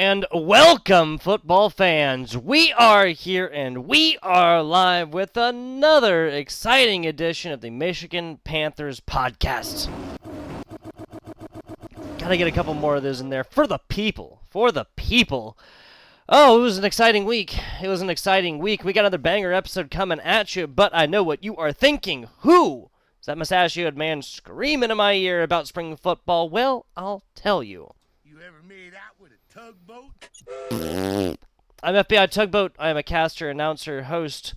And welcome, football fans. We are here and we are live with another exciting edition of the Michigan Panthers podcast. Gotta get a couple more of those in there for the people. For the people. Oh, it was an exciting week. It was an exciting week. We got another banger episode coming at you, but I know what you are thinking. Who is that mustachioed man screaming in my ear about spring football? Well, I'll tell you. You ever made out with a tugboat? I'm FBI Tugboat. I am a caster, announcer, host,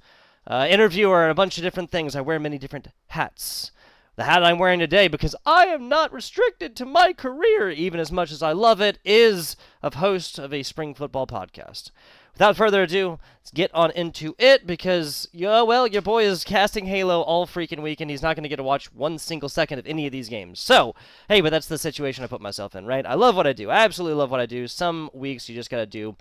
interviewer, and a bunch of different things. I wear many different hats. The hat I'm wearing today, because I am not restricted to my career, even as much as I love it, is of host of a spring football podcast. Without further ado, let's get on into it, because, your boy is casting Halo all freaking week, and he's not going to get to watch one single second of any of these games. So, hey, but that's the situation I put myself in, right? I love what I do. I absolutely love what I do. Some weeks you just got to do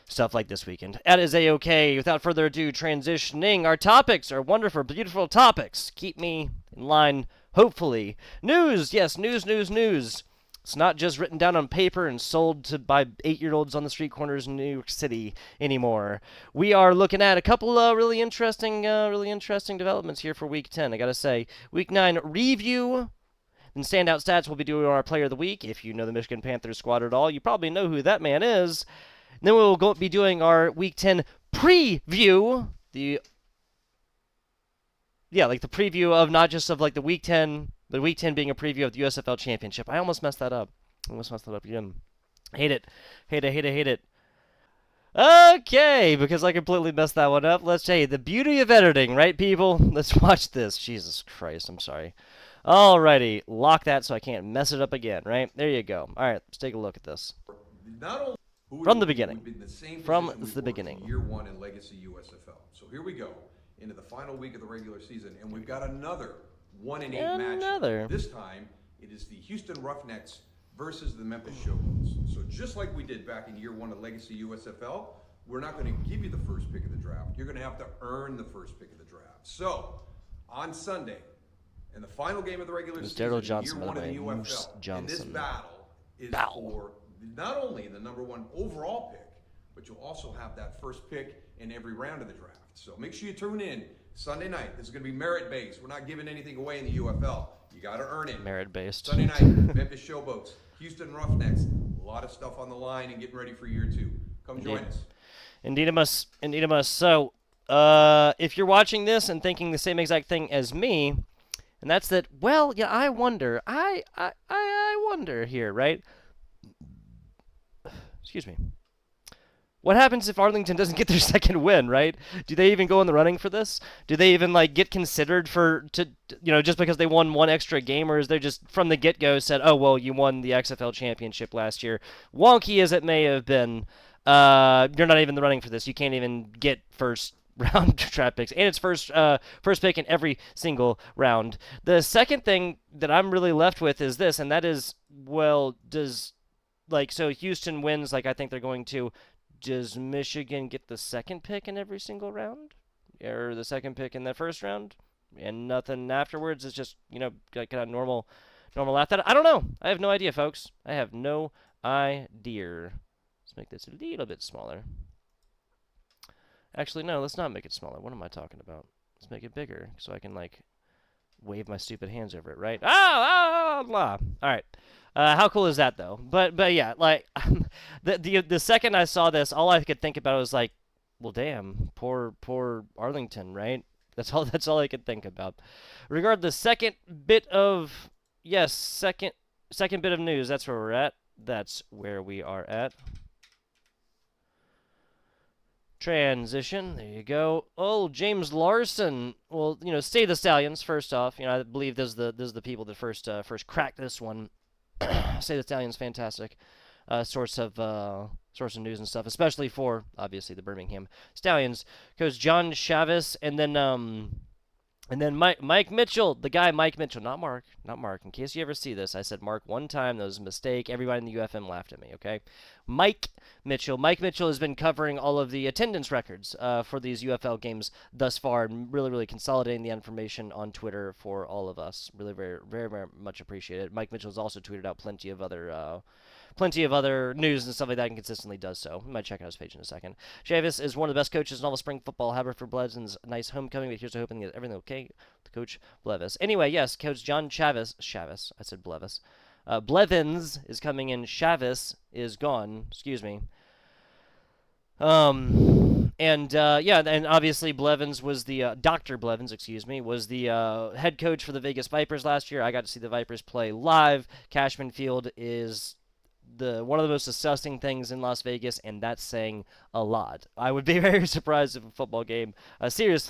stuff like this weekend. That is a-okay. Without further ado, transitioning. Our topics are wonderful, beautiful topics. Keep me in line, hopefully. News. Yes, news. It's not just written down on paper and sold by 8-year-olds on the street corners in New York City anymore. We are looking at a couple of really interesting developments here for Week 10. I gotta say, Week 9 review. In standout stats, we'll be doing our Player of the Week. If you know the Michigan Panthers squad at all, you probably know who that man is. Then we'll be doing our Week 10 preview. The preview of not just of like the Week 10 being a preview of the USFL Championship. I almost messed that up. Again. Hate it. Okay, because I completely messed that one up. Let's say the beauty of editing, right, people? Let's watch this. Jesus Christ, I'm sorry. Alrighty, lock that so I can't mess it up again, right? There you go. Alright, let's take a look at this. From the beginning. Year one in Legacy USFL. So here we go into the final week of the regular season, and we've got another 1-8 matchup. This time it is the Houston Roughnecks versus the Memphis Showboats. So just like we did back in year one of Legacy USFL, we're not going to give you the first pick of the draft. You're going to have to earn the first pick of the draft. So on Sunday, in the final game of the regular season, year one of the UFL, and this battle is for not only the number one overall pick, but you'll also have that first pick in every round of the draft. So make sure you tune in Sunday night. This is going to be merit-based. We're not giving anything away in the UFL. You got to earn it. Merit-based. Sunday night, Memphis Showboats, Houston Roughnecks. A lot of stuff on the line and getting ready for year two. Come join us. Indeed it must. So, if you're watching this and thinking the same exact thing as me, and that's that, well, yeah, I wonder here, right? Excuse me. What happens if Arlington doesn't get their second win, right? Do they even go in the running for this? Do they even get considered just because they won one extra game, or is they just from the get-go said, oh, well, you won the XFL championship last year. Wonky as it may have been, you're not even in the running for this. You can't even get first round draft picks, and it's first pick in every single round. The second thing that I'm really left with is this, and that is, well, so Houston wins, I think they're going to. Does Michigan get the second pick in every single round? Or the second pick in the first round? And nothing afterwards? It's just, kind of normal laugh. I don't know. I have no idea, folks. I have no idea. Let's make this a little bit smaller. Actually, no, let's not make it smaller. What am I talking about? Let's make it bigger so I can, wave my stupid hands over it, right? Blah. All right. How cool is that, though? But yeah, the second I saw this, all I could think about was well, damn, poor Arlington, right? That's all I could think about. Regardless, second bit of news. That's where we're at. That's where we are at. Transition. There you go. Oh, James Larson. Well, stay the Stallions first off. I believe this is the people that first cracked this one. Say the Stallions, fantastic source of news and stuff, especially for obviously the Birmingham Stallions. Coach John Chavez, and then Mike Mitchell, the guy Mike Mitchell, not Mark. In case you ever see this, I said Mark one time. That was a mistake. Everybody in the UFM laughed at me. Okay, Mike Mitchell. Mike Mitchell has been covering all of the attendance records for these UFL games thus far, and really consolidating the information on Twitter for all of us. Really, very, very, very much appreciated. Mike Mitchell has also tweeted out plenty of other plenty of other news and stuff like that, and consistently does so. You might check out his page in a second. Chavis is one of the best coaches in all of spring football. Haverford Blevins, nice homecoming, but here's to hoping that everything okay with Coach Blevis. Anyway, yes, Coach John Chavis, I said Blevis. Blevins is coming in. Chavis is gone. Excuse me. And obviously Blevins was the Dr. Blevins, was the head coach for the Vegas Vipers last year. I got to see the Vipers play live. Cashman Field is one of the most disgusting things in Las Vegas, and that's saying a lot. I would be very surprised if a serious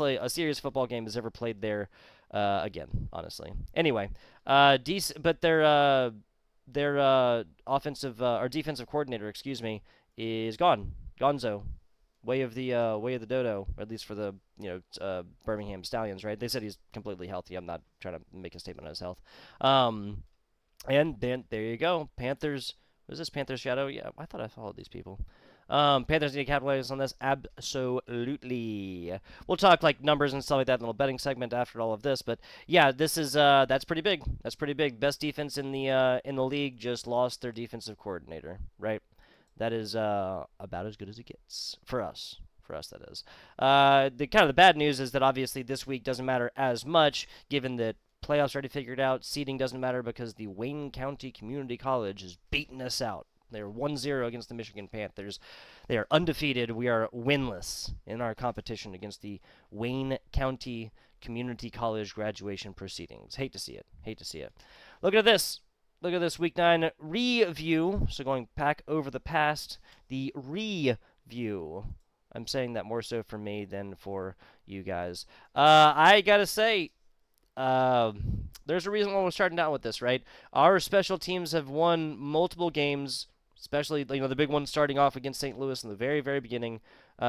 football game is ever played there again, honestly. Anyway, but their defensive coordinator, is gone. Gonzo. Way of the dodo, at least for the Birmingham Stallions, right? They said he's completely healthy. I'm not trying to make a statement on his health. And then there you go. Panthers. Was this Panthers Shadow? Yeah, I thought I followed these people. Panthers need to capitalize on this. Absolutely. We'll talk like numbers and stuff like that in a little betting segment after all of this. But yeah, this is that's pretty big. That's pretty big. Best defense in the league just lost their defensive coordinator, right? That is about as good as it gets for us. For us, that is. The bad news is that obviously this week doesn't matter as much, given that playoffs already figured out. Seeding doesn't matter because the Wayne County Community College is beating us out. They're 1-0 against the Michigan Panthers. They are undefeated. We are winless in our competition against the Wayne County Community College graduation proceedings. Hate to see it. Hate to see it. Look at this. Look at this Week 9 review. So going back over the past, the review. I'm saying that more so for me than for you guys. I gotta say, there's a reason why we're starting out with this, right? Our special teams have won multiple games, especially the big one starting off against St. Louis in the very, very beginning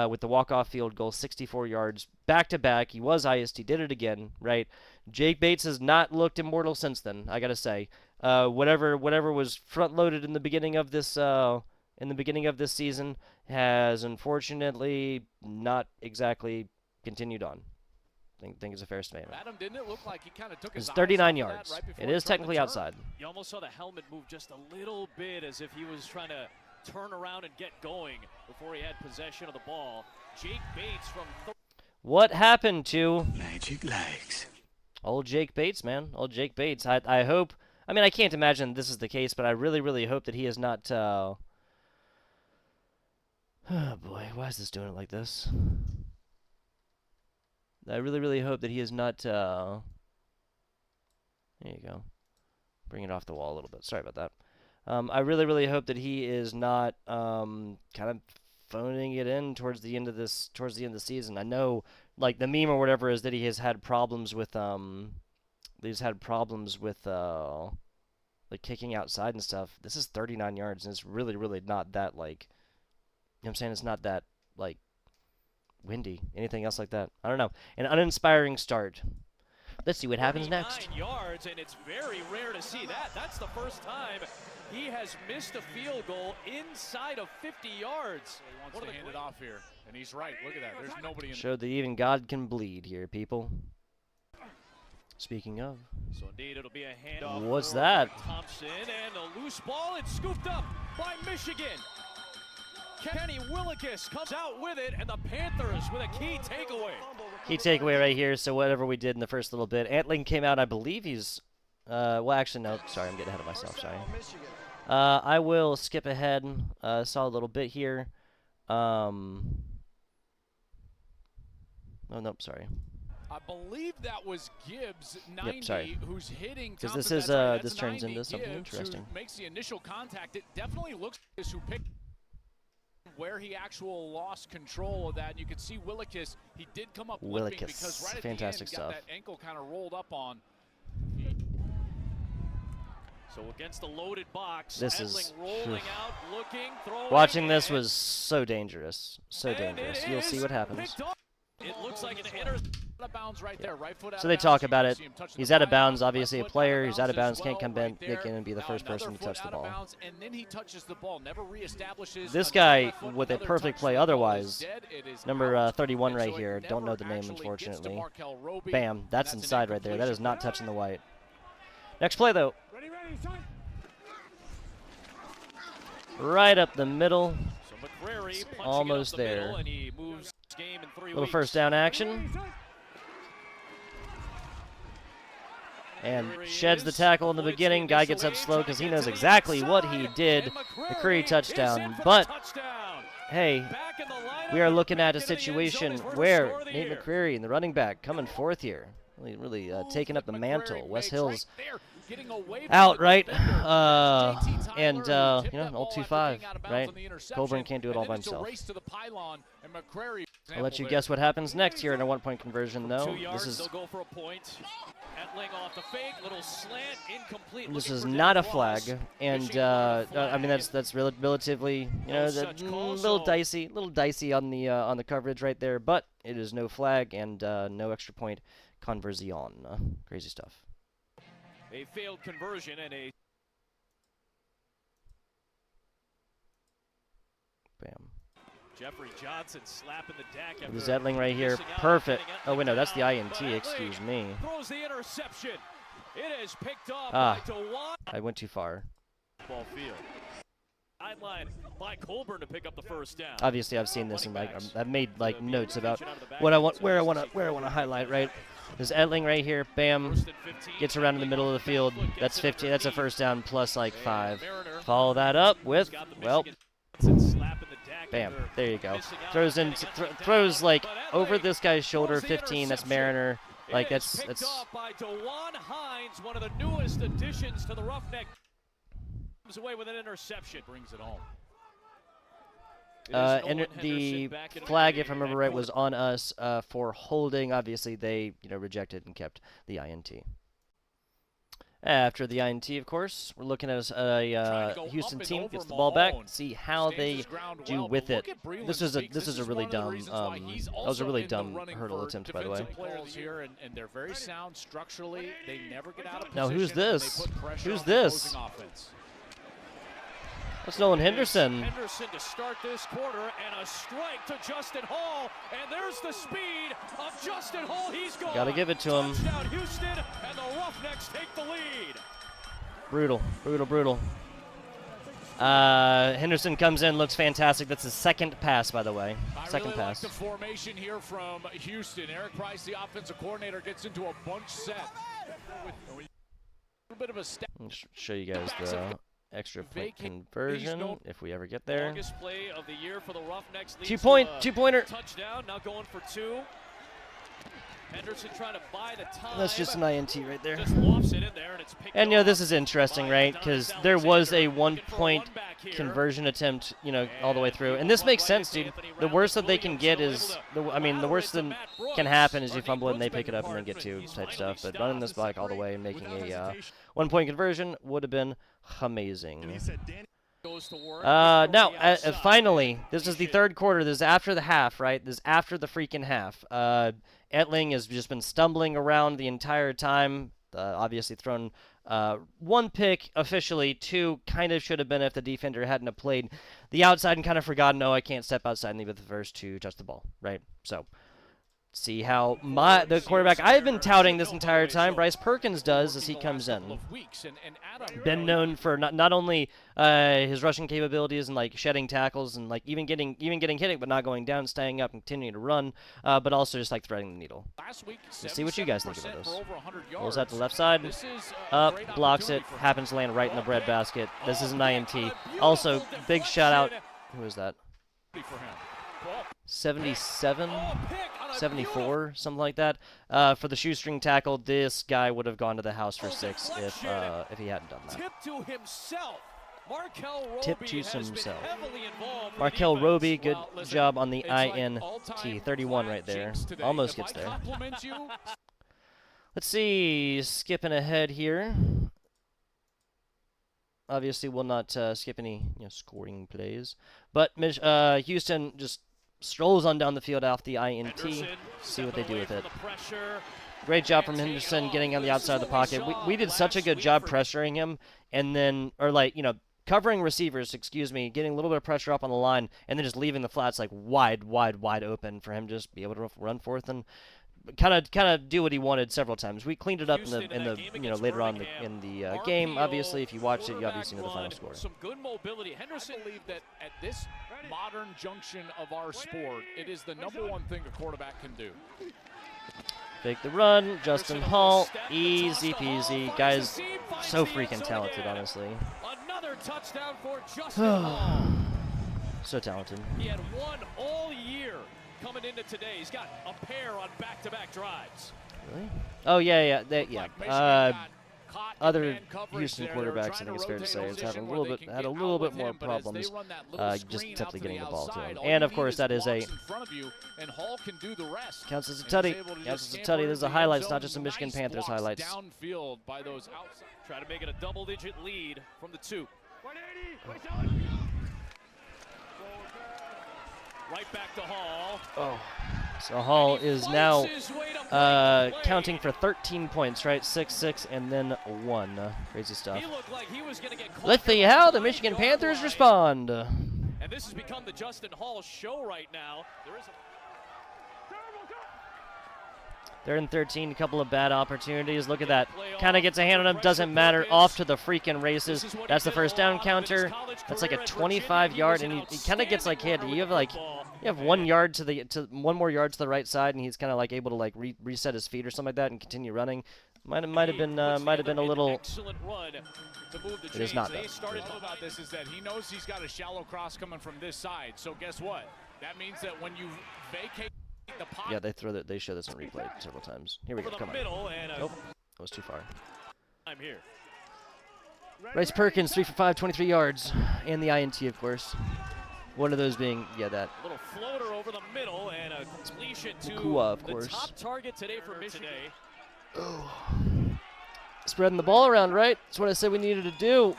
with the walk-off field goal, 64 yards, back-to-back. He was iced. He did it again, right? Jake Bates has not looked immortal since then, I gotta say. Whatever was front-loaded in the beginning of this season has unfortunately not exactly continued on. I think it's a fair statement. Adam, didn't it look like he kind of took his 39 yards. Right, it is technically outside. You almost saw the helmet move just a little bit as if he was trying to turn around and get going before he had possession of the ball. Jake Bates from... What happened to... Magic legs. Old Jake Bates, man. Old Jake Bates. I hope... I mean, I can't imagine this is the case, but I really, really hope that he is not... Oh, boy. Why is this doing it like this? I really, really hope that he is not, there you go. Bring it off the wall a little bit. Sorry about that. I really, really hope that he is not, kind of phoning it in towards the end of the season. I know, like, the meme or whatever is that he has had problems with, like, kicking outside and stuff. This is 39 yards, and it's really, really not that, like, you know what I'm saying? It's not that, like, windy, anything else like that. I don't know. An uninspiring start. Let's see what happens next. 9 yards, and it's very rare to see that. That's the first time he has missed a field goal inside of 50 yards. He wants to hand it off here, and he's right. Look at that. There's nobody in. Showed that even God can bleed here, people. Speaking of. So indeed, it'll be a handoff. What's that? Thompson, and a loose ball. It's scooped up by Michigan. Kenny Willikis comes out with it, and the Panthers with a key takeaway. Key takeaway right here. So whatever we did in the first little bit. Antling came out, I believe he's... well, actually, no. Sorry, I'm getting ahead of myself. Sorry. I will skip ahead. Saw a little bit here. Oh, nope, sorry. I believe that was Gibbs, 90, yep, sorry. Who's hitting because Thompson. This is this turns into something Gibbs, interesting. Who makes the initial contact. It definitely looks like who picked where he actually lost control of that. And you can see Willikis, he did come up limping because right at fantastic the end, stuff. Got that ankle kind of rolled up on. So against the loaded box, this is rolling out, looking, throwing, watching this was so dangerous, so dangerous. You'll see what happens. It looks like an inner. Out of bounds right there, right foot out so they of talk bounds. about it. He's out of bounds, obviously a left player foot who's out of bounds as can't come well, back in and be the first person to touch the ball. And then he touches the ball, never reestablishes. This guy with a perfect play otherwise, number 31 right here, don't know the name unfortunately. Bam, that's inside right there. That is not touching the white. Next play though. Right up the middle. So McCrary Almost up the there. middle, and he moves game in 3 Little weeks. first down action. And sheds the tackle in the beginning. Guy gets up slow because he knows exactly what he did. McCrary touchdown. But, hey, we are looking at a situation where Nate McCrary, the running back, coming forth here. Really taking up the mantle. Wes Hill's out, right? And, you know, old 2-5, right? Colburn can't do it all by himself. I'll let you guess what happens next here in a one-point conversion, though. This is not a flag, and I mean that's relatively, you know, little dicey on the coverage right there, but it is no flag and no extra point conversion. Crazy stuff. A failed conversion and a Bam. Jeffrey Johnson slapping the deck. The Zetling right here, perfect. Oh wait, no, that's the INT. Excuse me. Throws the interception. It is picked off by DeWan. I went too far. Ball field. Sideline by Colburn to pick up the first down. Obviously, I've seen this and like I've made like notes about what I want, where I want to highlight. Right, this Etling right here, bam, gets around in the middle of the field. That's 50. That's a first down plus like 5. Follow that up with, well, bam. There you go. Throws in, throws like over this guy's shoulder. 15. That's Mariner. Like that's. By DeWan Hines, one of the newest additions to the Roughnecks. Comes away with an interception, brings it home. And the flag, if I remember right, was on us for holding. Obviously, they rejected and kept the INT. After the INT, of course, we're looking at a Houston team gets the ball back, see how they do with it. This is a really dumb that was a really dumb hurdle attempt, by the way. And they're very sound structurally. They never get out of now who's this? Who's this? Offense. That's Nolan Henderson. Henderson to start this quarter, and a strike to Justin Hall, and there's the speed of Justin Hall. He's gone. Gotta give it to him. Touchdown Houston, and the Roughnecks take the lead. Brutal, brutal, brutal. Henderson comes in, looks fantastic. That's his second pass, by the way. Second pass. Like the formation here from Houston. Eric Price, the offensive coordinator, gets into a bunch set. With a bit of a step. I'll show you guys the extra point conversion if we ever get there. Play of the year for the Roughnecks. Two-pointer. Touchdown. Now going for 2. Henderson trying to buy the time. That's just an INT right there. Just lofts it in there, and it's picked And off this is interesting, right? Because there was a one-point conversion attempt, all the way through. And this makes sense, dude. The worst that they can get is, the worst that can happen is you fumble it and they pick it up and then get 2 type stuff. But running this back all the way and making a one-point conversion would have been amazing. Now, finally, this is the third quarter. This is after the half, right? This is after the freaking half. Etling has just been stumbling around the entire time. Obviously thrown 1 pick officially. 2 kind of should have been if the defender hadn't have played the outside and kind of forgotten, no, I can't step outside and leave it the first to touch the ball, right? So see how the quarterback I've been touting this entire time, Bryce Perkins, does as he comes in. Been known for not only his rushing capabilities and like shedding tackles and like even getting hit but not going down, staying up and continuing to run, but also just like threading the needle. Let's see what you guys think about this. Rolls out the left side, up, blocks it, happens to land right in the breadbasket. This is an INT. Also, big shout out. Who is that? 77, 74, something like that. For the shoestring tackle, this guy would have gone to the house for 6 if he hadn't done that. Tip to himself. Tip to himself. Markel Roby, good job on the INT. 31 right there. Almost gets there. Let's see, skipping ahead here. Obviously, we'll not skip any scoring plays. But Houston just strolls on down the field off the INT. See what they do with it. Great job from Henderson getting on the outside of the pocket. We did such a good job pressuring him, and then, covering receivers, getting a little bit of pressure up on the line, and then just leaving the flats like wide open for him to just be able to run forth and kind of do what he wanted several times. We cleaned it up in the later on in the game. Obviously, if you watched it, you obviously know the final score. Some good mobility. Henderson believed that at this modern junction of our sport, it is the #1 thing a quarterback can do. Fake the run, Justin Hall, easy peasy. Guy's so freaking talented, honestly. Another touchdown for Justin Hall. So talented. He had one all year coming into today. He's got a pair on back-to-back drives. Really? Oh yeah. Other Houston quarterbacks, I think it's fair to say, has had a little bit more problems just simply getting the ball to him. And of course, that is counts as a tutty. Counts as a tutty. This is a highlights, not just a Michigan Panthers highlights. Downfield by those outside. Try to make it a double-digit lead from the 2. Right back to Hall. Oh. So Hall is now counting for 13 points, right? 6, and then 1. Crazy stuff. Let's see how the Michigan Panthers respond. And this has become the Justin Hall show right now. They're in 13, a couple of bad opportunities. Look at that. Kind of gets a hand on him, doesn't matter. Off to the freaking races. That's the first down counter. That's like a 25-yard, and he kind of gets like hit. You have 1 yard to 1 more yard to the right side, and he's kind of like able to like reset his feet or something like that and continue running. Might have been a little. It is not though. About this is that he knows he's got a shallow cross coming from this side. So guess what? That means that when you vacate. Yeah, they show this on replay several times. Here we go. Come on. Nope, that was too far. I'm here. Bryce Perkins, 3 for 5, 23 yards, and the INT, of course. One of those being, yeah, that. A little floater over the middle and a completion to Nakua, of course. The top target today for Michigan. Oh. Spreading the ball around, right? That's what I said we needed to do.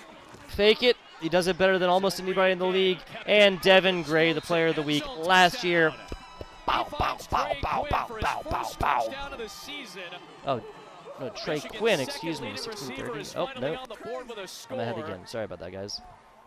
Fake it. He does it better than almost anybody in the league. And Devin Gray, the player of the week last year. Bow, bow, bow, bow, bow, bow, bow, bow. Oh, no, Trey Quinn, excuse me, 16:30. Oh, no. I'm ahead again. Sorry about that, guys.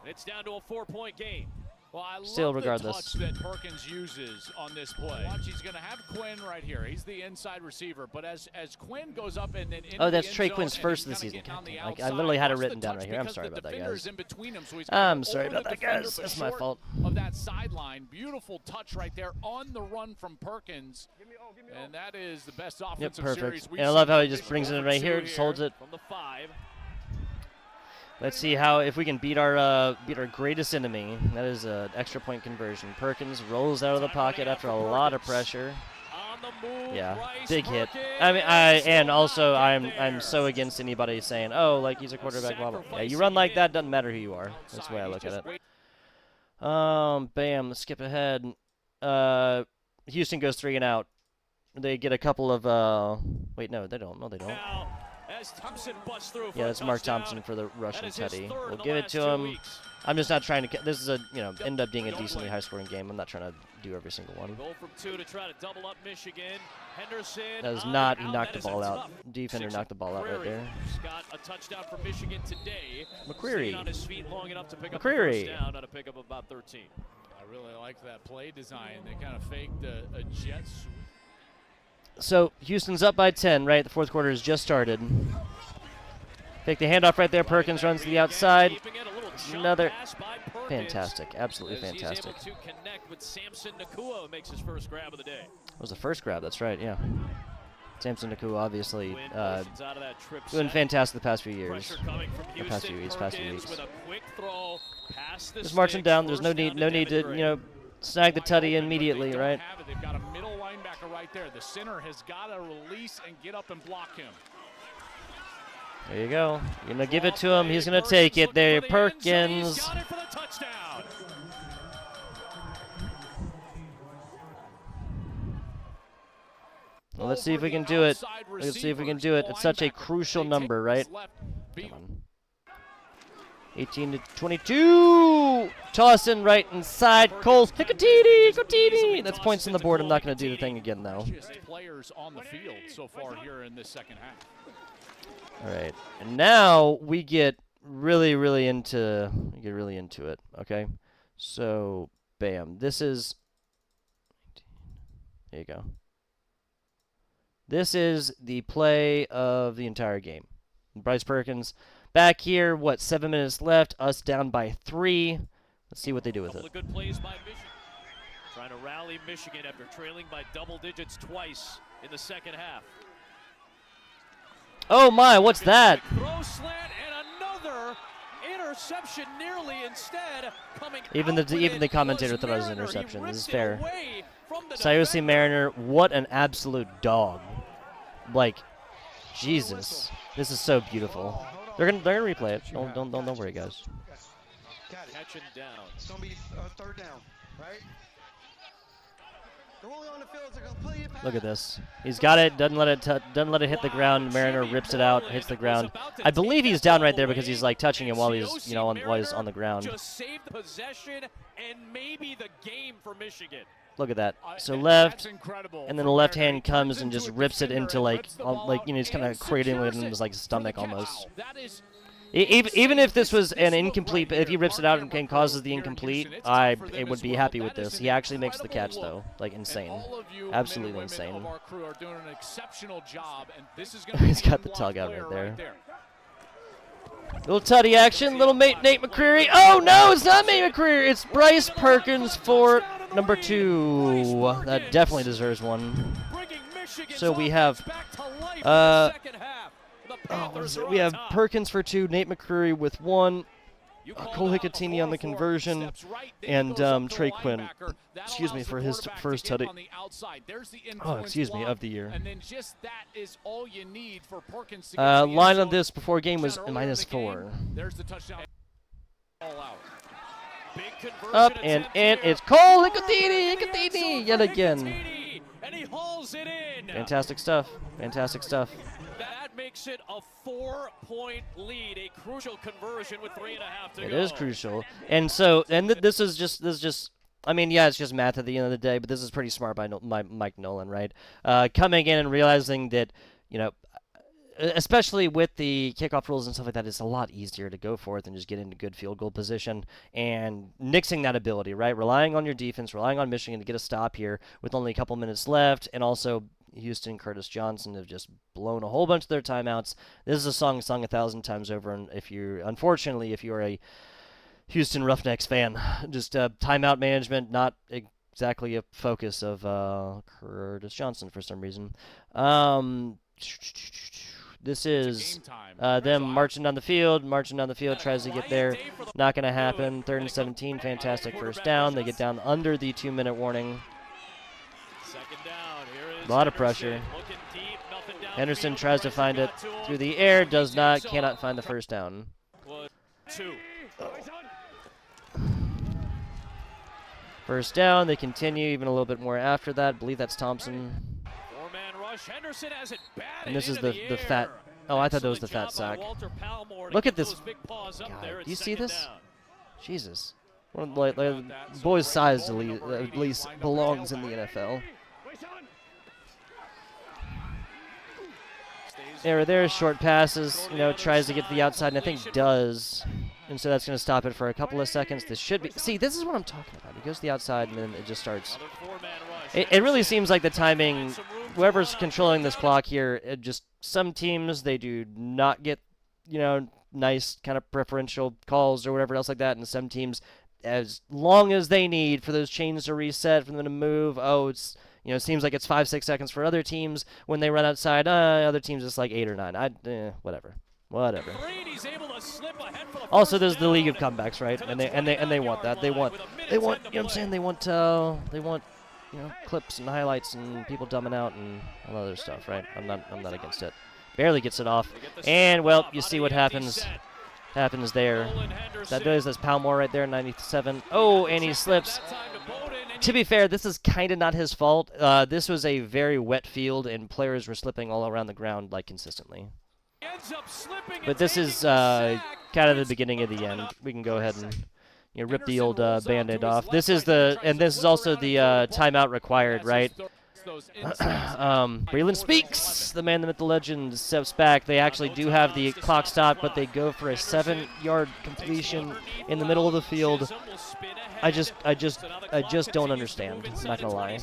It's down to a 4-point game. Well, I Still, love regardless, the touch that Perkins uses on this play. Watch, he's going to have Quinn right here. He's the inside receiver, but as Quinn goes up and then that's Trey Quinn's first of the season. I literally had it written down right here. I'm sorry about that, guys. I'm sorry about that, guys. That's my fault. Of that sideline, beautiful touch right there on the run from Perkins, and that is the best offensive series we've seen. And I love how he just brings it in right here, just holds it. From the 5. Let's see if we can beat our greatest enemy. That is an extra point conversion. Perkins rolls out of the pocket after a lot of pressure. Yeah, big hit. I mean, I'm so against anybody saying, oh, like he's a quarterback, blah blah. Yeah, you run like that, doesn't matter who you are. That's the way I look at it. Bam. Let's skip ahead. Houston goes 3 and out. They get a couple of. Wait, no, they don't. No, they don't. Yeah, that's Mark Thompson for the Russian Teddy. We'll give it to him. I'm just not trying to. This is end up being a decently high-scoring game. I'm not trying to do every single one. Goal from 2 to try to double up Michigan. Henderson. That is not. He knocked the ball out. Defender knocked the ball out right there. Got a touchdown for Michigan today. McCreary. On his feet long enough to pick up the first down on a pick up of about 13. I really like that play design. They kind of faked a jet sweep. So Houston's up by 10, right? The fourth quarter has just started. Take the handoff right there. Perkins runs to the outside. Another fantastic, absolutely fantastic. He's able to connect with Samson Nakua, who makes his first grab of the day. That was the first grab. That's right. Yeah. Samson Nakua obviously doing fantastic the past few years. The past few weeks. Just marching down. There's no need to snag the tutty immediately, right? They've got a middle linebacker right there. The center has got to release and get up and block him. There you go. You're going to give it to him. He's going to take it there. Perkins. He's got it for the touchdown. Well, let's see if we can do it. Let's see if we can do it. It's such a crucial number, right? Come on. 18 to 22. Tossing right inside. Cole Hicatini. That's points on the board. I'm not going to do the thing again, though. Players on the field so far here in this second half. All right, and now we get really into it. Okay, so bam, this is. There you go. This is the play of the entire game. Bryce Perkins back here. What, 7 minutes left? Us down by 3. Let's see what they do with it. Good plays by Michigan. Trying to rally Michigan after trailing by double digits twice in the second half. Oh my, what's that? Throw slant and another interception nearly instead coming Even out with the it commentator was thought it was an Mariner. He interception. This is ripped it fair. away from the Sayusi defender. Mariner, what an absolute dog. Like, Jesus. This is so beautiful. They're gonna replay it. Don't worry, guys. Catching down. It's gonna be third down, right? They're only on the field. It's a complete pass. Look at this. He's got it. Doesn't let it hit the ground. Mariner rips it out. Hits the ground. I believe he's down right there because he's like touching him while he's while he's on the ground. Just saved the possession and maybe the game for Michigan. Look at that. So left, incredible. and then the left hand comes and just rips it into like he's kind of cradling it in his like stomach almost. That is Even if this was an incomplete, if he rips it out and causes the incomplete, I would be happy with this. He actually makes the catch though, like insane, absolutely insane. He's got the tug out right there. Little tutty action, little Nate McCreary. Oh no, it's not Nate McCreary. It's Bryce Perkins for number 2. That definitely deserves one. So we have we have Perkins for 2, Nate McCreary with 1, Cole Hicatini on the conversion, and Trey Quinn, excuse me, for his first tutty. Oh, excuse me, of the year. Line on this before game was -4. Up and in, it's Cole Hicatini yet again. And he hauls it in. Fantastic stuff. Fantastic stuff. That makes it a 4-point lead, a crucial conversion with 3.5 to go. It is crucial, and so this is just. I mean, yeah, it's just math at the end of the day, but this is pretty smart by Mike Nolan, right? Coming in and realizing that, especially with the kickoff rules and stuff like that, it's a lot easier to go for it than just get into good field goal position and nixing that ability, right? Relying on your defense, relying on Michigan to get a stop here with only a couple minutes left, and also Houston, Curtis Johnson have just blown a whole bunch of their timeouts. This is a song sung 1,000 times over, and if you're a Houston Roughnecks fan, just timeout management, not exactly a focus of Curtis Johnson for some reason. This is them marching down the field, tries to get there. Not going to happen. 3rd and 17, fantastic first down. They get down under the 2-minute warning. A lot of pressure. Henderson tries to find it through the air, cannot find the first down. First down, they continue even a little bit more after that. I believe that's Thompson. And this is the fat. Oh, I thought that was the fat sack. Look at this guy. Do you see this? Jesus. Like boy's size at least belongs in the NFL. There's short passes. Tries to get to the outside, and I think does. And so that's going to stop it for a couple of seconds. This should be. See, this is what I'm talking about. He goes to the outside, and then it just starts. It really seems like the timing, whoever's controlling this clock here, some teams, they do not get, nice kind of preferential calls or whatever else like that. And some teams, as long as they need for those chains to reset, for them to move, it seems like it's 5-6 seconds for other teams when they run outside. Other teams, it's like 8 or 9. Whatever. Also, there's the League of Comebacks, right? And they want that. They want. You know what I'm saying? They want clips and highlights and people dumbing out and all other stuff, right? I'm not against it. Barely gets it off, and well, you see what happens there. That's Palmore right there, 97. Oh, and he slips. To be fair, this is kind of not his fault. This was a very wet field, and players were slipping all around the ground like consistently. But this is kind of the beginning of the end. We can go ahead and rip the old Band-Aid off. This is also the timeout required, right? It's those instincts. Breland Speaks, the man, the myth, the legend, steps back. They actually do have the clock stopped, but they go for a 7-yard completion in the middle of the field. I just don't understand. I'm not gonna lie.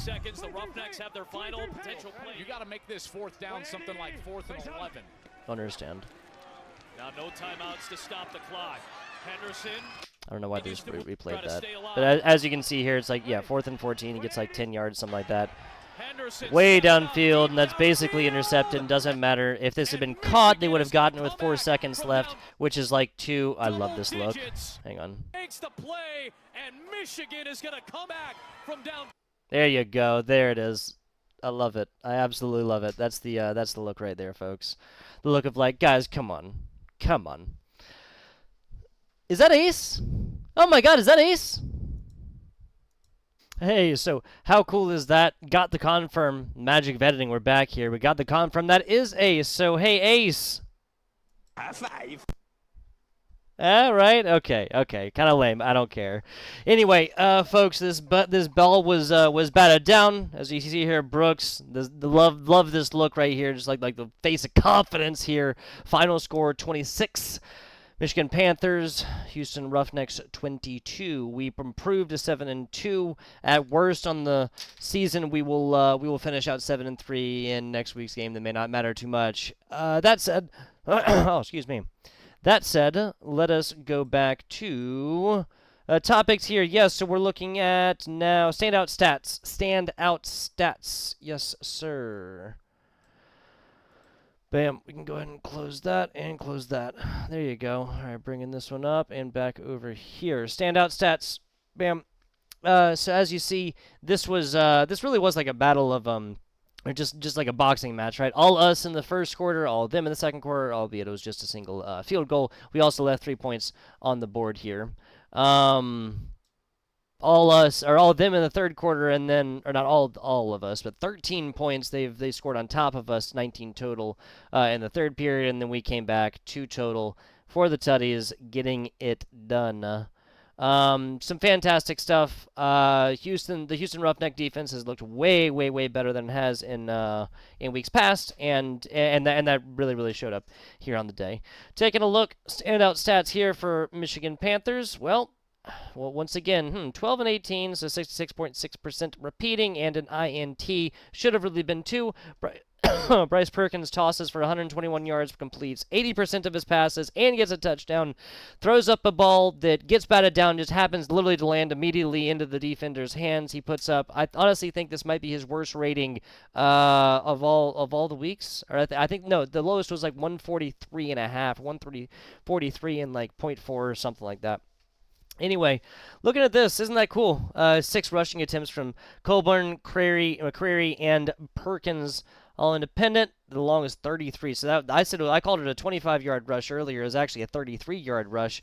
You got to make this 4th down something like 4th and 11. Don't understand. Now no timeouts to stop the clock. Henderson. I don't know why they just replayed that. But as you can see here, it's like, yeah, 4th and 14. He gets like 10 yards, something like that. Way downfield, and that's basically intercepted. Doesn't matter. If this had been caught, they would have gotten it with 4 seconds left, which is like 2. I love this look. Hang on. Makes the play, and Michigan is going to come back from down. There you go. There it is. I love it. I absolutely love it. That's the look right there, folks. The look of like, guys, come on. Come on. Is that Ace? Oh my god, is that Ace? Hey, so how cool is that? Got the confirm. Magic of editing, we're back here. We got the confirm. That is Ace. So, hey, Ace. High five. All right. Okay. Kind of lame. I don't care. Anyway, folks, this ball was batted down. As you see here, Brooks. Love this look right here. Just like the face of confidence here. Final score 26. Michigan Panthers, Houston Roughnecks 22. We improved to 7-2. At worst on the season, we will finish out 7-3 in next week's game. That may not matter too much. That said, oh, excuse me. That said, let us go back to topics here. Yes, so we're looking at now standout stats. Standout stats. Yes, sir. Bam, we can go ahead and close that and close that. There you go. All right, bringing this one up and back over here. Standout stats. Bam. So as you see, this really was like a battle of or just like a boxing match, right? All us in the first quarter, all them in the second quarter, albeit it was just a single field goal. We also left 3 points on the board here. All us, or all of them in the third quarter, and then, or not all of us, but 13 points they scored on top of us, 19 total in the third period, and then we came back 2 total for the Tutties, getting it done. Some fantastic stuff. The Houston Roughneck defense has looked way better than it has in weeks past, and that really showed up here on the day. Taking a look, standout stats here for Michigan Panthers. Well, once again, 12 and 18, so 66.6% repeating, and an INT. Should have really been 2. Bryce Perkins tosses for 121 yards, completes 80% of his passes, and gets a touchdown. Throws up a ball that gets batted down, just happens literally to land immediately into the defender's hands. He puts up, I honestly think this might be his worst rating of all the weeks. Or I think no, the lowest was like 143.5, 143 and like 0.4 or something like that. Anyway, looking at this, isn't that cool? 6 rushing attempts from Colburn, McCrary, and Perkins, all independent. The longest 33. So that I called it a 25-yard rush earlier. It was actually a 33-yard rush.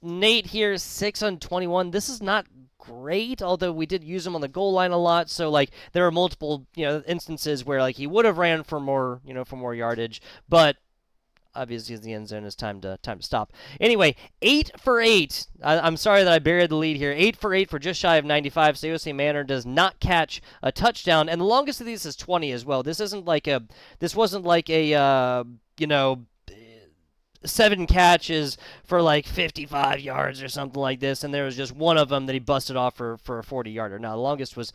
Nate here, 6 on 21. This is not great, although we did use him on the goal line a lot. So like there are multiple instances where like he would have ran for more yardage, but obviously, the end zone is time to stop. Anyway, 8 for 8. I'm sorry that I buried the lead here. 8 for 8 for just shy of 95. So USC Manor does not catch a touchdown, and the longest of these is 20 as well. This wasn't like a 7 catches for like 55 yards or something like this, and there was just one of them that he busted off for a 40-yarder. Now the longest was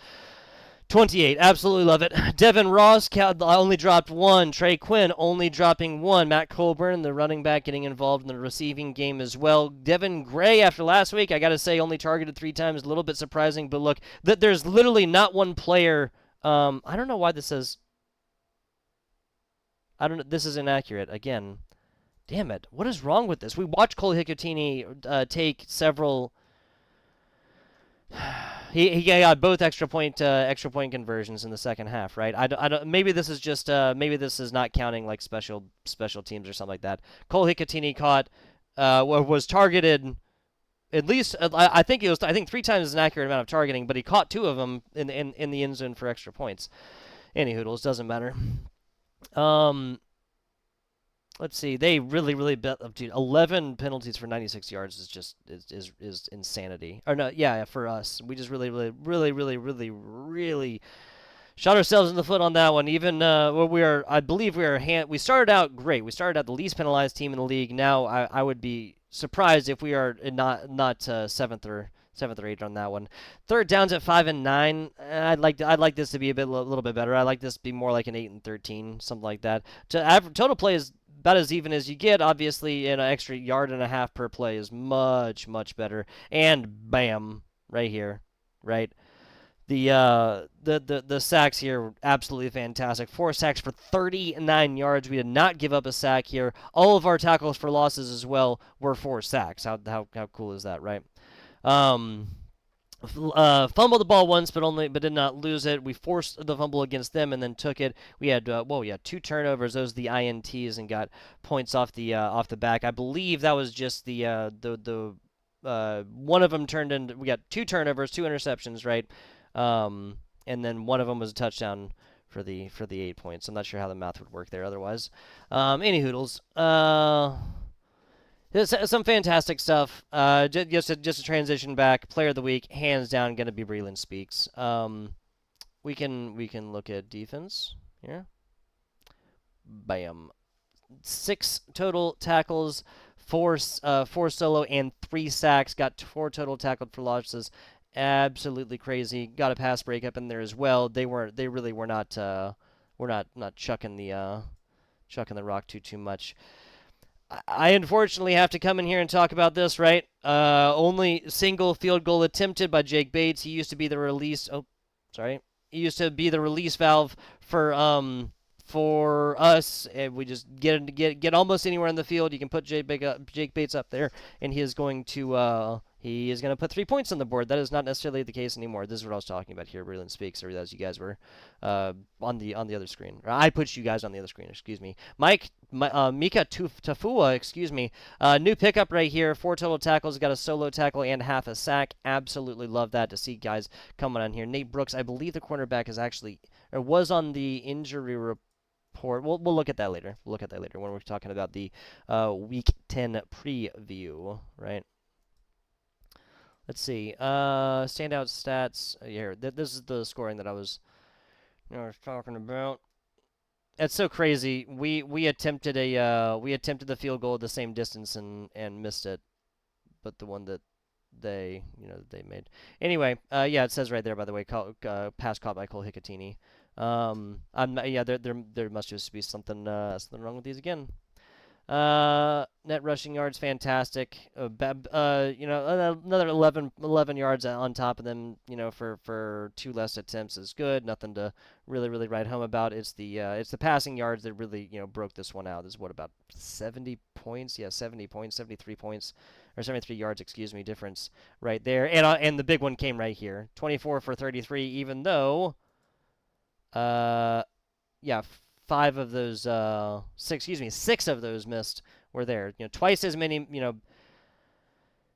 28. Absolutely love it. Devin Ross only dropped 1. Trey Quinn only dropping 1. Matt Colburn, the running back, getting involved in the receiving game as well. Devin Gray, after last week, I got to say, only targeted 3 times. A little bit surprising, but look, there's literally not one player. I don't know why this says. I don't know. This is inaccurate again. Damn it! What is wrong with this? We watched Cole Hicotini take several. He got both extra point conversions in the second half, right? I don't. Maybe this is just maybe this is not counting like special teams or something like that. Cole Hicotini caught was targeted at least. I think 3 times an accurate amount of targeting, but he caught 2 of them in the end zone for extra points. Any hoodles, doesn't matter. Let's see. They really bet up to 11 penalties for 96 yards is just is insanity. Or no, yeah, for us. We just really shot ourselves in the foot on that one. Even I believe we started out great. We started out the least penalized team in the league. Now I would be surprised if we are not seventh or eighth on that one. Third downs at 5 and 9. I'd like this to be a little bit better. I'd like this to be more like an 8 and 13, something like that. Total play is about as even as you get. Obviously, an extra yard and a half per play is much better. And bam, right here, right. The sacks here were absolutely fantastic. 4 sacks for 39 yards. We did not give up a sack here. All of our tackles for losses as well were 4 sacks. How cool is that, right? Fumbled the ball once, but did not lose it. We forced the fumble against them and then took it. We had 2 turnovers. Those are the INTs and got points off the back. I believe that was just the one of them turned into. We got 2 turnovers, 2 interceptions, right? And then one of them was a touchdown for the 8 points. I'm not sure how the math would work there otherwise. Any hoodles. Some fantastic stuff. Just a transition back. Player of the week, hands down, going to be Breland Speaks. We can look at defense here. Bam. 6 total tackles, 4 solo, and 3 sacks. Got 4 total tackled for losses. Absolutely crazy. Got a pass breakup in there as well. They really were not chucking the rock too much. I unfortunately have to come in here and talk about this, right? Only single field goal attempted by Jake Bates. He used to be the release. Oh, sorry. He used to be the release valve for us. And we just get almost anywhere in the field. You can put Jake Bates up there, and he is going to put 3 points on the board. That is not necessarily the case anymore. This is what I was talking about here. Breland Speaks, or as you guys were on the other screen. Or I put you guys on the other screen. Excuse me. Mika Tafua. Excuse me. New pickup right here. 4 total tackles. Got a solo tackle and half a sack. Absolutely love that to see guys coming on here. Nate Brooks. I believe the cornerback was on the injury report. We'll look at that later. We'll look at that later when we're talking about the Week 10 preview. Right. Let's see. Standout stats. Here, this is the scoring that I was talking about. It's so crazy. We attempted the field goal at the same distance and missed it, but the one that they made. Anyway, yeah, it says right there, by the way, pass caught by Cole Hicatini. There must just be something wrong with these again. Net rushing yards, fantastic. Another 11 yards on top of them, for 2 less attempts is good. Nothing to really write home about. It's the passing yards that really, broke this one out. This is what, about 70 points? Yeah, 70 points, 73 points, or 73 yards, excuse me, difference right there. And the big one came right here. 24 for 33, even though, yeah, 5 of those, 6 of those missed were there. Twice as many,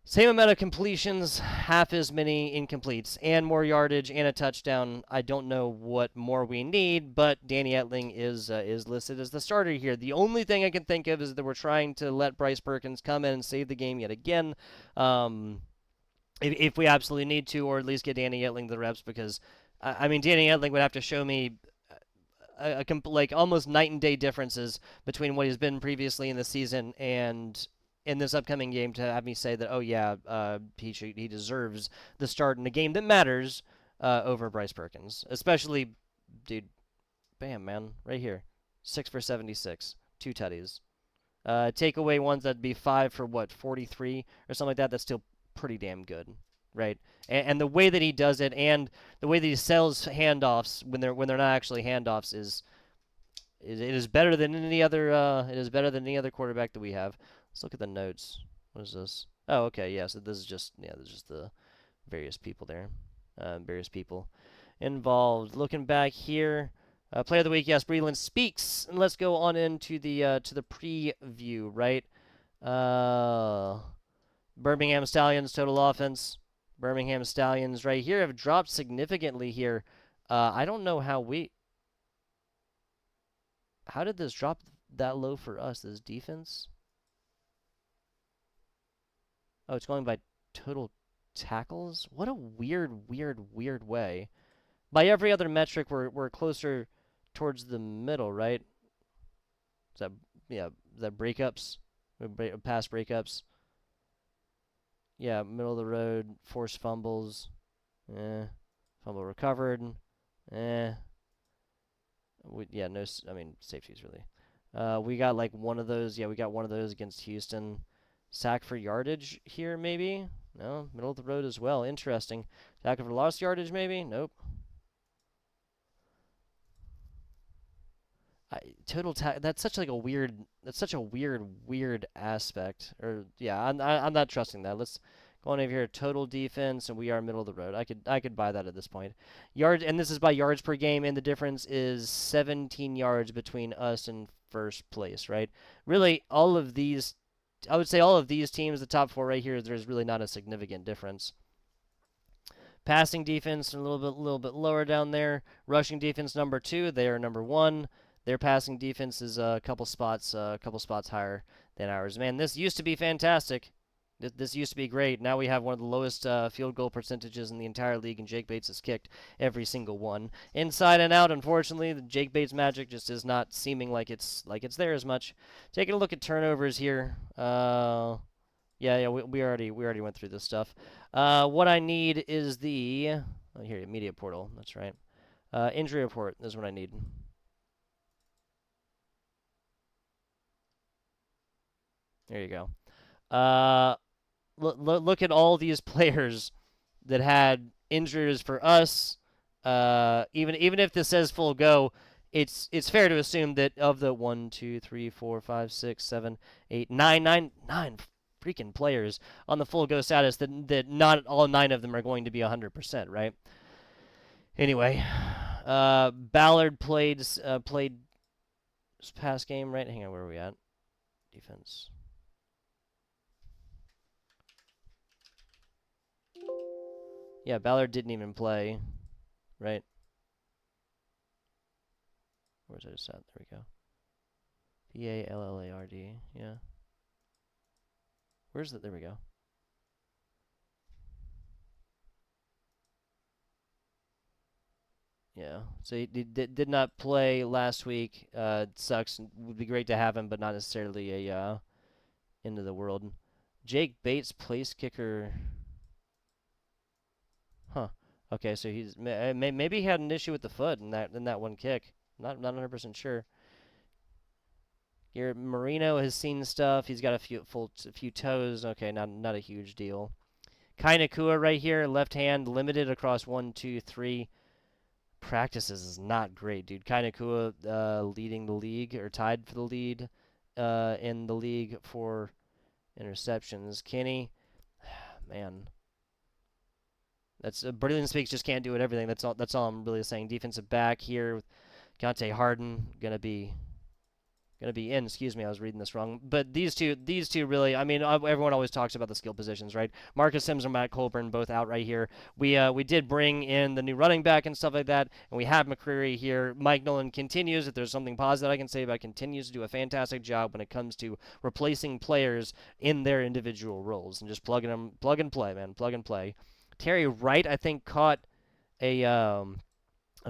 same amount of completions, half as many incompletes, and more yardage and a touchdown. I don't know what more we need, but Danny Etling is listed as the starter here. The only thing I can think of is that we're trying to let Bryce Perkins come in and save the game yet again. If we absolutely need to, or at least get Danny Etling the reps, because, Danny Etling would have to show me almost night and day differences between what he's been previously in the season and in this upcoming game to have me say that, oh yeah, he deserves the start in a game that matters over Bryce Perkins. Especially, dude, bam, man, right here. 6 for 76, 2 tutties. Take away ones that'd be 5 for 43 or something like that. That's still pretty damn good, right? And the way that he does it, and the way that he sells handoffs when they're not actually handoffs is better than any other. It is better than any other quarterback that we have. Let's look at the notes. What is this? Oh, okay, yeah. So this is just the various people there, various people involved. Looking back here, player of the week, yes, Breland Speaks, and let's go on into the preview, right? Birmingham Stallions total offense. Birmingham Stallions right here have dropped significantly here. I don't know how did this drop that low for us, this defense? Oh, it's going by total tackles? What a weird way by every other metric, we're closer towards the middle, right? Is that is that breakups, pass breakups? Yeah, middle of the road, forced fumbles, fumble recovered, no, I mean safeties really. We got like one of those. Yeah, we got one of those against Houston. Sack for yardage here, maybe? No, middle of the road as well. Interesting. Sack for lost yardage, maybe? Nope. That's such like a weird. That's such a weird aspect. Or yeah, I'm not trusting that. Let's go on over here. Total defense, and we are middle of the road. I could buy that at this point. Yards, and this is by yards per game, and the difference is 17 yards between us and first place. Right? Really, all of these. I would say all of these teams, the top four right here, there's really not a significant difference. Passing defense a little bit lower down there. Rushing defense number 2, they are number 1. Their passing defense is a couple spots higher than ours. Man, this used to be fantastic. This used to be great. Now we have one of the lowest field goal percentages in the entire league, and Jake Bates has kicked every single one. Inside and out, unfortunately, the Jake Bates magic just is not seeming like it's there as much. Taking a look at turnovers here. Yeah, we already went through this stuff. What I need is the media portal. That's right. Injury report is what I need. There you go. Look at all these players that had injuries for us. Even if this says full go, it's fair to assume that of the 1, 2, 3, 4, 5, 6, 7, 8, 9 freaking players on the full go status, that not all 9 of them are going to be 100%, right? Anyway, Ballard played this past game, right? Hang on, where are we at? Defense. Yeah, Ballard didn't even play, right? Where's it at? There we go. Ballard, yeah. Where's that? There we go. Yeah, so he did not play last week. It sucks. It would be great to have him, but not necessarily a end of the world. Jake Bates, place kicker. Huh. Okay, so he's maybe he had an issue with the foot in that one kick. Not 100% sure. Here, Marino has seen stuff. He's got a few toes. Okay, not a huge deal. Kai Nakua right here, left hand, limited across 1, 2, 3 practices is not great, dude. Kai Nakua leading the league, or tied for the lead in the league for interceptions. Kenny, man. That's Brilliant Speaks just can't do it everything. That's all I'm really saying. Defensive back here with Deontay Harden gonna be in. Excuse me, I was reading this wrong. But these two really. I mean, everyone always talks about the skill positions, right? Marcus Sims and Matt Colburn both out right here. We did bring in the new running back and stuff like that, and we have McCreary here. Mike Nolan continues. If there's something positive I can say about, continues to do a fantastic job when it comes to replacing players in their individual roles and just plug and play, man, plug and play. Terry Wright, I think, caught a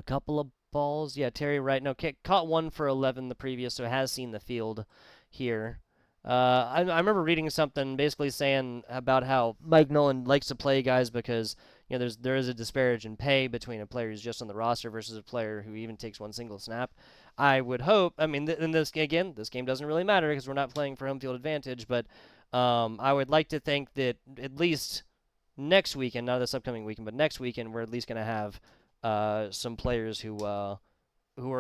couple of balls. Yeah, Terry Wright. No, caught one for 11 the previous, so has seen the field here. I remember reading something basically saying about how Mike Nolan likes to play guys because there is a disparage in pay between a player who's just on the roster versus a player who even takes one single snap. I would hope. I mean, this game doesn't really matter because we're not playing for home field advantage, but I would like to think that at least next weekend, not this upcoming weekend, but next weekend, we're at least going to have some players who are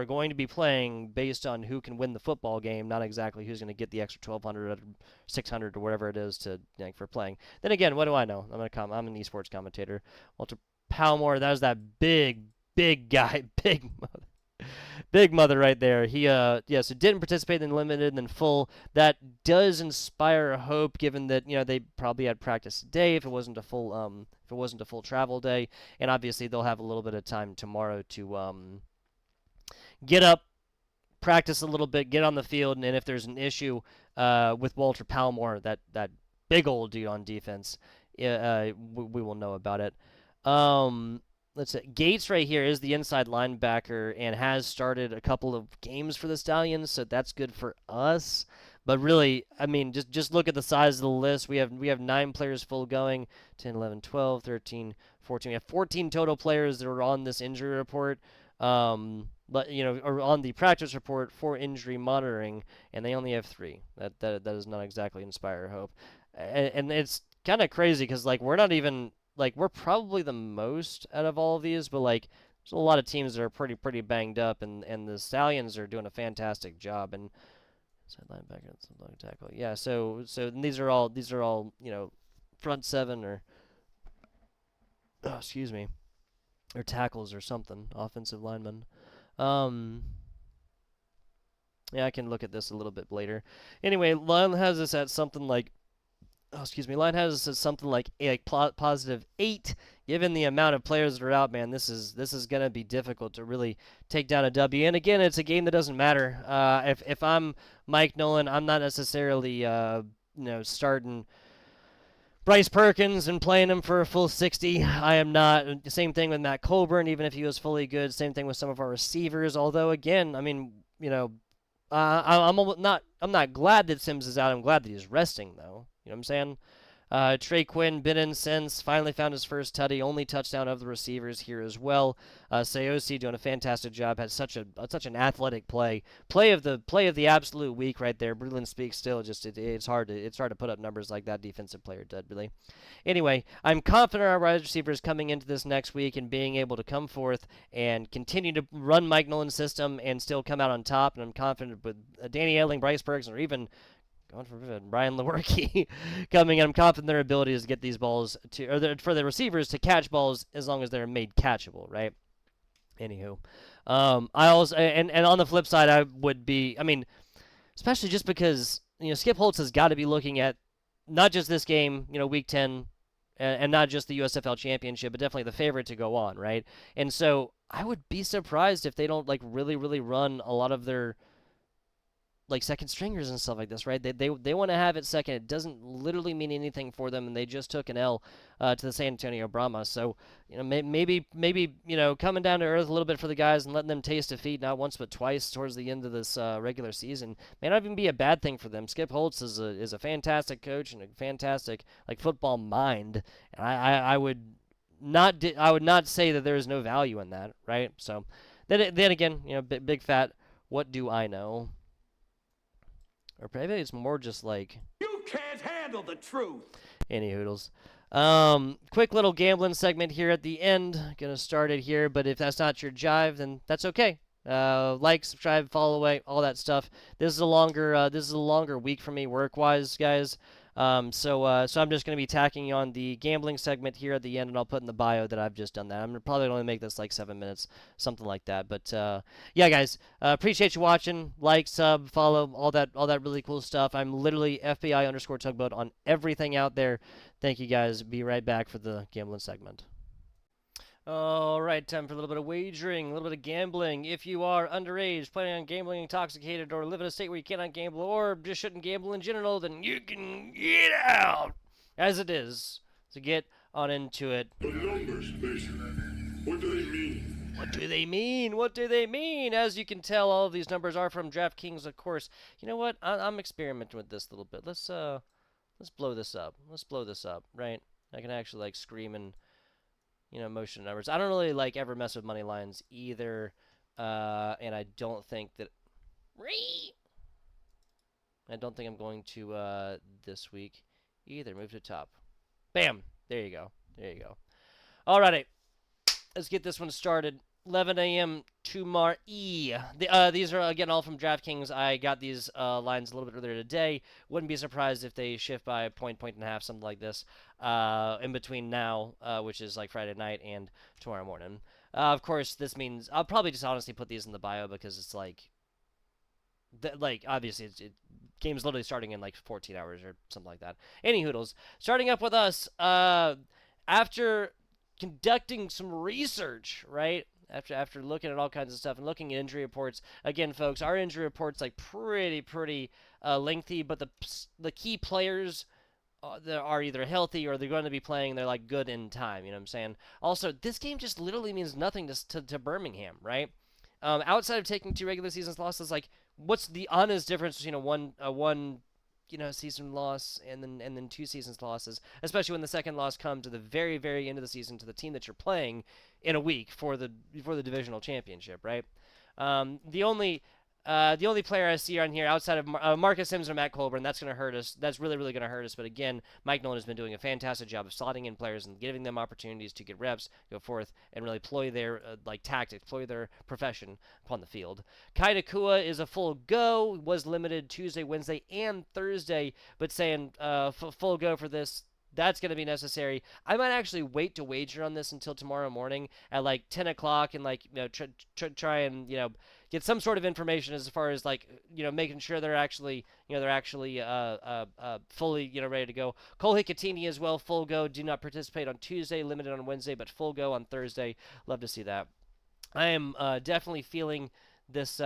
going to be playing based on who can win the football game, not exactly who's going to get the extra 1,200 or 600 or whatever it is for playing. Then again, what do I know? I'm an esports commentator. Walter Palmore, that was that big guy, big mother right there. He so didn't participate in limited and then full. That does inspire hope, given that they probably had practice today if it wasn't a full travel day, and obviously they'll have a little bit of time tomorrow to get up, practice a little bit, get on the field, and if there's an issue with Walter Palmore, that big old dude on defense, we will know about it. let's say Gates right here is the inside linebacker and has started a couple of games for the Stallions, so that's good for us. But really, I mean, just look at the size of the list. We have 9 players full going, 10, 11, 12, 13, 14. We have 14 total players that are on this injury report. But or on the practice report for injury monitoring, and they only have 3. That does not exactly inspire hope. And it's kind of crazy because like we're not even like we're probably the most out of all of these, but like there's a lot of teams that are pretty banged up, and the Stallions are doing a fantastic job. And side linebacker, left tackle, yeah. So these are all front 7 or excuse me, or tackles or something, offensive linemen. Yeah, I can look at this a little bit later. Anyway, line has us at something like. Line has us at something like positive 8. Given the amount of players that are out, man, this is gonna be difficult to really take down a W. And again, it's a game that doesn't matter. If I'm Mike Nolan, I'm not necessarily starting Bryce Perkins and playing him for a full 60. I am not. Same thing with Matt Colburn, even if he was fully good. Same thing with some of our receivers. Although again, I mean, I'm not glad that Sims is out. I'm glad that he's resting though. You know what I'm saying? Trey Quinn been in since, finally found his first tutty, only touchdown of the receivers here as well. Sayosi doing a fantastic job, had such an athletic play of the absolute week right there. Breland speaks still, it's hard to put up numbers like that. Defensive player did really. Anyway, I'm confident our wide receivers coming into this next week and being able to come forth and continue to run Mike Nolan's system and still come out on top. And I'm confident with Danny Edling, Bryce Perkins, or even God forbid, Brian Lewerke coming in. I'm confident in their ability to get these balls for the receivers to catch balls as long as they're made catchable, right? Anywho, I also and on the flip side, I would be. I mean, especially just because Skip Holtz has got to be looking at not just this game, Week 10, and not just the USFL Championship, but definitely the favorite to go on, right? And so I would be surprised if they don't really run a lot of their second stringers and stuff like this, right? They want to have it second. It doesn't literally mean anything for them, and they just took an L to the San Antonio Brahmas. So maybe coming down to earth a little bit for the guys and letting them taste defeat not once but twice towards the end of this regular season may not even be a bad thing for them. Skip Holtz is a fantastic coach and a fantastic football mind, and I would not say that there is no value in that, right? So then again, big fat what do I know? Or maybe it's more just like... You can't handle the truth! Any hoodles. Quick little gambling segment here at the end. Gonna start it here, but if that's not your jive, then that's okay. Like, subscribe, follow away, all that stuff. This is a longer week for me work-wise, guys. So I'm just going to be tacking on the gambling segment here at the end, and I'll put in the bio that I've just done that. I'm probably going to make this like 7 minutes, something like that. But yeah, guys, appreciate you watching. Like, sub, follow, all that really cool stuff. I'm literally FBI_tugboat on everything out there. Thank you, guys. Be right back for the gambling segment. All right, time for a little bit of wagering, a little bit of gambling. If you are underage, planning on gambling, intoxicated, or live in a state where you cannot gamble, or just shouldn't gamble in general, then you can get out, as it is. So get on into it. The numbers, Mason. What do they mean? What do they mean? What do they mean? As you can tell, all of these numbers are from DraftKings, of course. You know what? I'm experimenting with this a little bit. Let's blow this up. Let's blow this up, right? I can actually scream and motion numbers. I don't really ever mess with money lines either, and I don't think that. I don't think I'm going to this week either. Move to top. Bam. There you go. There you go. Alrighty. Let's get this one started. 11 a.m. tomorrow. These are, again, all from DraftKings. I got these lines a little bit earlier today. Wouldn't be surprised if they shift by a point and a half, something like this, in between now, which is Friday night, and tomorrow morning. Of course, this means I'll probably just honestly put these in the bio because it's obviously, game's literally starting in 14 hours or something like that. Any hoodles. Starting up with us, after conducting some research, right? After looking at all kinds of stuff and looking at injury reports, again, folks, our injury report's pretty lengthy, but the key players are either healthy or they're going to be playing. They're like good in time. You know what I'm saying? Also, this game just literally means nothing to Birmingham, right? Outside of taking 2 regular season losses, like what's the honest difference between a one season loss and then 2 seasons losses, especially when the second loss comes to the very very end of the season to the team that you're playing in a week for the divisional championship, right? The only player I see on here outside of Marcus Sims or Matt Colburn, that's going to hurt us. That's really, really going to hurt us. But again, Mike Nolan has been doing a fantastic job of slotting in players and giving them opportunities to get reps, go forth, and really ploy their tactics, ploy their profession upon the field. Kai Nakua is a full go, was limited Tuesday, Wednesday, and Thursday, but saying full go for this. That's going to be necessary. I might actually wait to wager on this until tomorrow morning at like 10 o'clock and try and get some sort of information as far as making sure they're actually fully ready to go. Cole Hicatini as well, full go. Do not participate on Tuesday, limited on Wednesday, but full go on Thursday. Love to see that. I am definitely feeling this.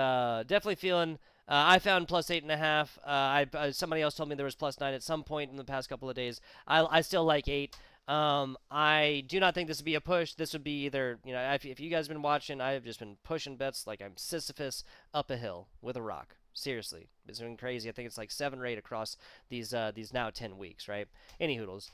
I found plus 8.5. Somebody else told me there was plus 9 at some point in the past couple of days. I still like 8. I do not think this would be a push. This would be either, if you guys have been watching, I have just been pushing bets like I'm Sisyphus up a hill with a rock. Seriously, it's been crazy. I think it's like 7 or 8 across these now 10 weeks, right? Any hoodles.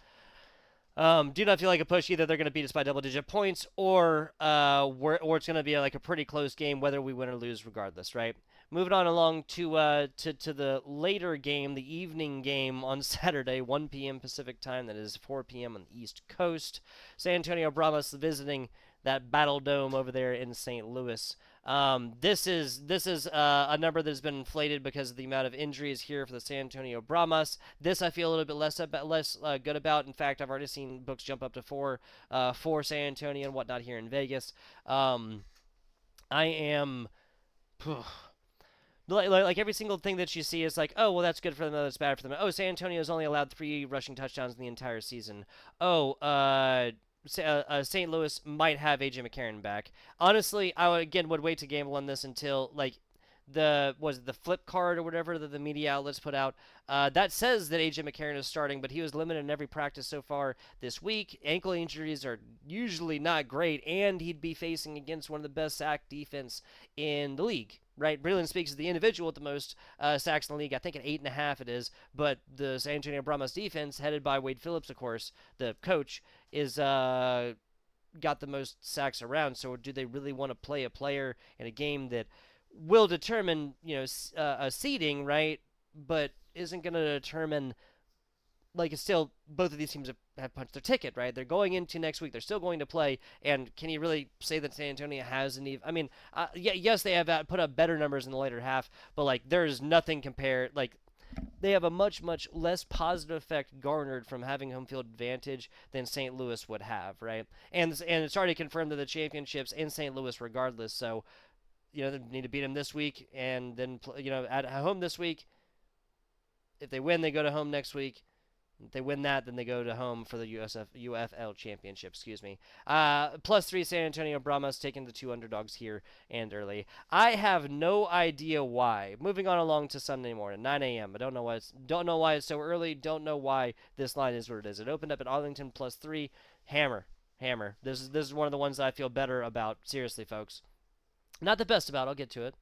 Do not feel like a push. Either they're going to beat us by double-digit points, or it's going to be like a pretty close game, whether we win or lose, regardless, right? Moving on along to the later game, the evening game on Saturday, 1 p.m. Pacific time. That is 4 p.m. on the East Coast. San Antonio Brahmas visiting that Battle Dome over there in St. Louis. This is a number that has been inflated because of the amount of injuries here for the San Antonio Brahmas. This I feel a little bit less good about. In fact, I've already seen books jump up to 4 for San Antonio and whatnot here in Vegas. I am. Like every single thing that you see is like, oh, well, that's good for them, that's bad for them. Oh, San Antonio's only allowed 3 rushing touchdowns in the entire season. Oh, St. Louis might have AJ McCarron back. Honestly, I would wait to gamble on this until the flip card or whatever that the media outlets put out. That says that AJ McCarron is starting, but he was limited in every practice so far this week. Ankle injuries are usually not great, and he'd be facing against one of the best sack defense in the league. Right, Breland Speaks is the individual with the most sacks in the league. I think at 8.5 it is. But the San Antonio Brahmas defense, headed by Wade Phillips, of course, the coach, is got the most sacks around. So do they really want to play a player in a game that will determine, a seeding, right? But isn't going to determine. It's still, both of these teams have punched their ticket, right? They're going into next week. They're still going to play. And can you really say that San Antonio has an even? I mean, yes, they have put up better numbers in the later half, but, there's nothing compared. They have a much, much less positive effect garnered from having home field advantage than St. Louis would have, right? And it's already confirmed that the championships in St. Louis regardless. So, they need to beat them this week and then, at home this week. If they win, they go to home next week. If they win that, then they go to home for the UFL championship. Excuse me. +3 San Antonio Brahmas taking the 2 underdogs here and early. I have no idea why. Moving on along to Sunday morning, 9 a.m. I don't know why it's so early. Don't know why this line is what it is. It opened up at Arlington +3. Hammer. This is one of the ones that I feel better about. Seriously, folks. Not the best about. I'll get to it.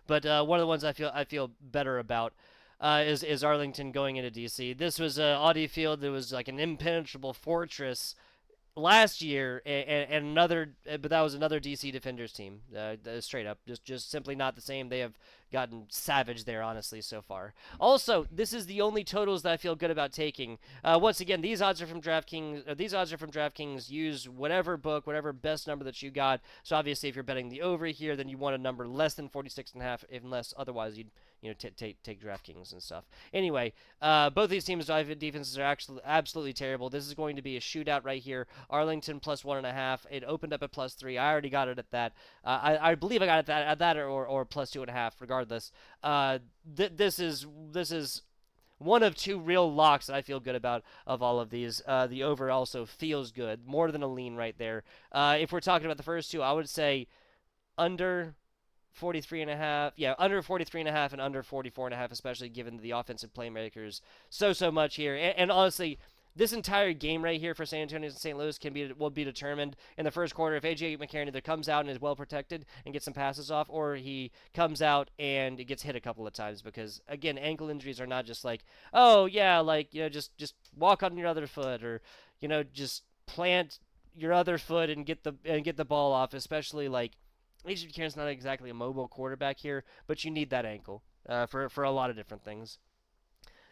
But one of the ones I feel better about. Is Arlington going into DC. This was Audi Field. That was like an impenetrable fortress last year, and another, but that was another DC Defenders team. Straight up, just simply not the same. They have gotten savage there, honestly, so far. Also, this is the only totals that I feel good about taking. Once again, these odds are from DraftKings. Use whatever book, whatever best number that you got. So obviously, if you're betting the over here, then you want a number less than 46.5, unless otherwise you'd take DraftKings and stuff. Anyway, both these teams' defenses are actually absolutely terrible. This is going to be a shootout right here. Arlington +1.5. It opened up at +3. I already got it at that. I believe I got it at that or +2.5. Regardless, this is one of 2 real locks that I feel good about of all of these. The over also feels good, more than a lean right there. If we're talking about the first 2, I would say under 43.5. Yeah, under 43.5 and under 44.5, especially given the offensive playmakers so much here. And honestly, this entire game right here for San Antonio and St. Louis will be determined in the first quarter if A.J. McCarron either comes out and is well protected and gets some passes off, or he comes out and it gets hit a couple of times. Because again, ankle injuries are not just like, oh yeah, like just walk on your other foot, or just plant your other foot and get the ball off. Especially like A.J. McCarron's not exactly a mobile quarterback here, but you need that ankle for a lot of different things.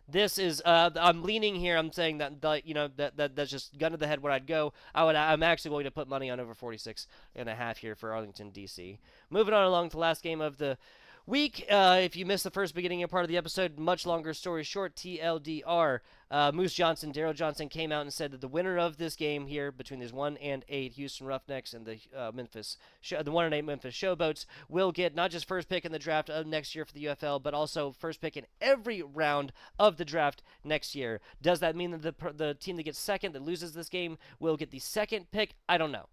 This is I'm leaning here. I'm saying that that's just gun to the head where I'd go. I'm actually going to put money on over 46.5 here for Arlington, DC. Moving on along to the last game of the week. If you missed the first beginning part of the episode, much longer story short, TLDR. Daryl Johnson came out and said that the winner of this game here between these 1-8 Houston Roughnecks and the the 1-8 Memphis Showboats will get not just first pick in the draft of next year for the UFL, but also first pick in every round of the draft next year. Does that mean that the team that gets second, that loses this game, will get the second pick? I don't know,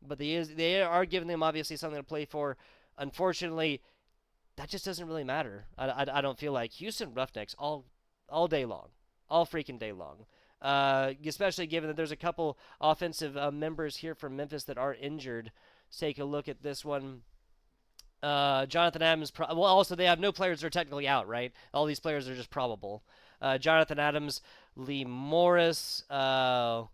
but they are giving them obviously something to play for. Unfortunately, that just doesn't really matter. I don't feel like Houston Roughnecks all day long. All freaking day long. Especially given that there's a couple offensive members here from Memphis that are injured. Let's take a look at this one. Jonathan Adams, also they have no players that are technically out, right? All these players are just probable. Jonathan Adams, Lee Morris, Jalik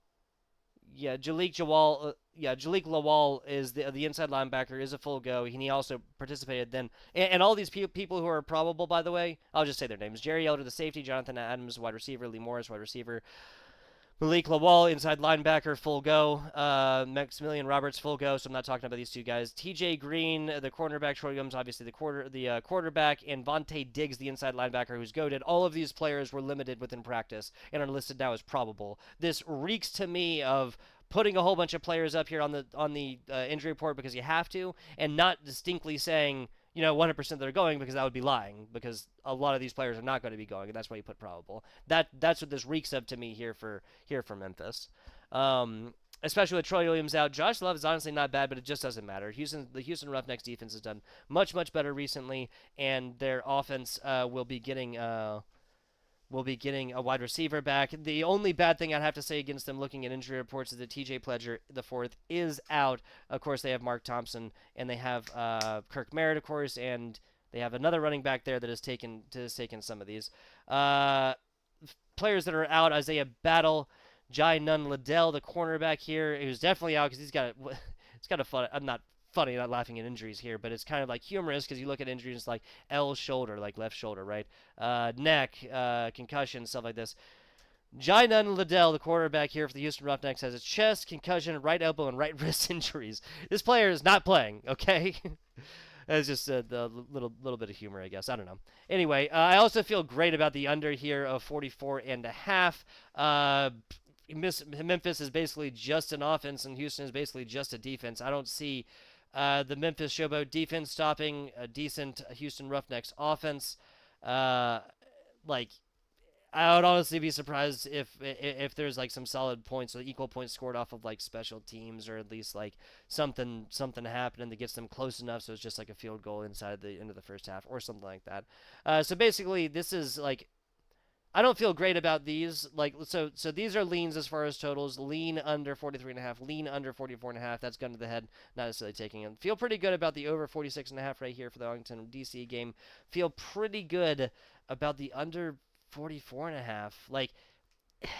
Lawal is the inside linebacker, is a full go. He also participated then. And all these people who are probable, by the way, I'll just say their names. Jerry Elder, the safety. Jonathan Adams, wide receiver. Lee Morris, wide receiver. Malik Lawal, inside linebacker, full go. Maximilian Roberts, full go. So I'm not talking about these two guys. T.J. Green, the cornerback. Troy Williams, obviously the quarterback, and Vontae Diggs, the inside linebacker, who's goated. All of these players were limited within practice and are listed now as probable. This reeks to me of putting a whole bunch of players up here on the injury report because you have to, and not distinctly saying 100% that are going, because that would be lying, because a lot of these players are not going to be going, and that's why you put probable. That's what this reeks of to me here for Memphis. Especially with Troy Williams out. Josh Love is honestly not bad, but it just doesn't matter. The Houston Roughnecks defense has done much better recently, and their offense will be getting a wide receiver back. The only bad thing I'd have to say against them, looking at injury reports, is that TJ Pledger IV is out. Of course, they have Mark Thompson, and they have Kirk Merritt, of course, and they have another running back there that has taken some of these. Players that are out: Isaiah Battle, Jai Nunn Liddell, the cornerback here, who's definitely out because it's kind of fun. I'm not funny, not laughing at injuries here, but it's kind of like humorous because you look at injuries like L shoulder, like left shoulder, right? Neck, concussion, stuff like this. Jai Nunn Liddell, the quarterback here for the Houston Roughnecks, has a chest, concussion, right elbow, and right wrist injuries. This player is not playing, okay? It's just a little bit of humor, I guess. I don't know. Anyway, I also feel great about the under here of 44.5. Memphis is basically just an offense, and Houston is basically just a defense. I don't see the Memphis Showboat defense stopping a decent Houston Roughnecks offense. I would honestly be surprised if there's like some solid points or equal points scored off of like special teams, or at least like something happening that gets them close enough so it's just like a field goal inside the end of the first half or something like that. So basically, this is like, I don't feel great about these. So these are leans as far as totals. Lean under 43.5, lean under 44.5. That's gun to the head, not necessarily taking it. Feel pretty good about the over 46.5 right here for the Arlington DC game. Feel pretty good about the under 44.5. Like,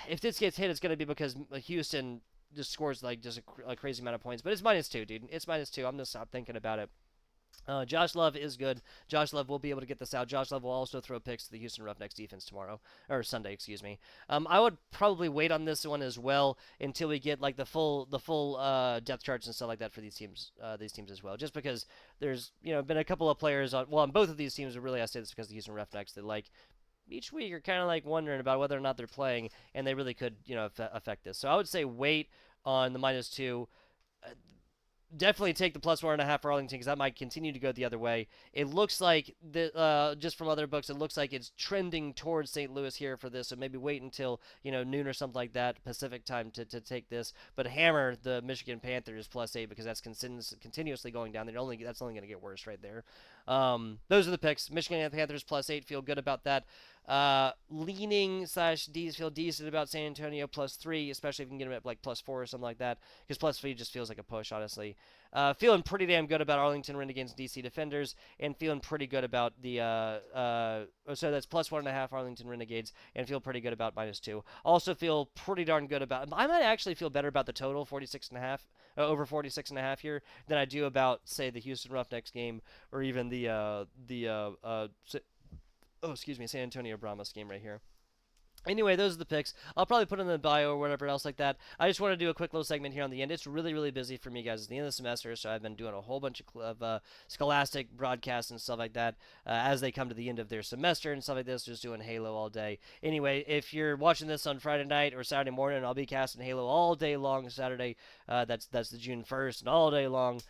if this gets hit, it's going to be because Houston just scores like just a crazy amount of points. But it's -2, dude. It's -2. I'm going to stop thinking about it. Josh Love is good. Josh Love will be able to get this out. Josh Love will also throw picks to the Houston Roughnecks defense Sunday, excuse me. I would probably wait on this one as well until we get like the full depth charts and stuff like that for these teams as well. Just because there's been a couple of players on both of these teams. Really, I say this because the Houston Roughnecks, that like each week are kind of like wondering about whether or not they're playing, and they really could affect this. So I would say wait on the -2. definitely take the +1.5 for Arlington because that might continue to go the other way. It looks like just from other books, it looks like it's trending towards St. Louis here for this. So maybe wait until noon or something like that Pacific time to take this. But hammer the Michigan Panthers +8 because that's continuously going down. That's only going to get worse right there. Those are the picks. Michigan Panthers +8. Feel good about that. Leaning / feel decent about San Antonio +3, especially if you can get them at like +4 or something like that, because +3 just feels like a push, honestly. Feeling pretty damn good about Arlington Renegades DC Defenders, and feeling pretty good about the so that's +1.5 Arlington Renegades, and feel pretty good about -2. Also feel pretty darn good about. I might actually feel better about the total 46.5 over 46.5 here than I do about, say, the Houston Roughnecks game or even San Antonio Brahmas game right here. Anyway, those are the picks. I'll probably put them in the bio or whatever else like that. I just want to do a quick little segment here on the end. It's really, really busy for me, guys. It's the end of the semester, so I've been doing a whole bunch of scholastic broadcasts and stuff like that as they come to the end of their semester and stuff like this, just doing Halo all day. Anyway, if you're watching this on Friday night or Saturday morning, I'll be casting Halo all day long Saturday. That's the June 1st, and all day long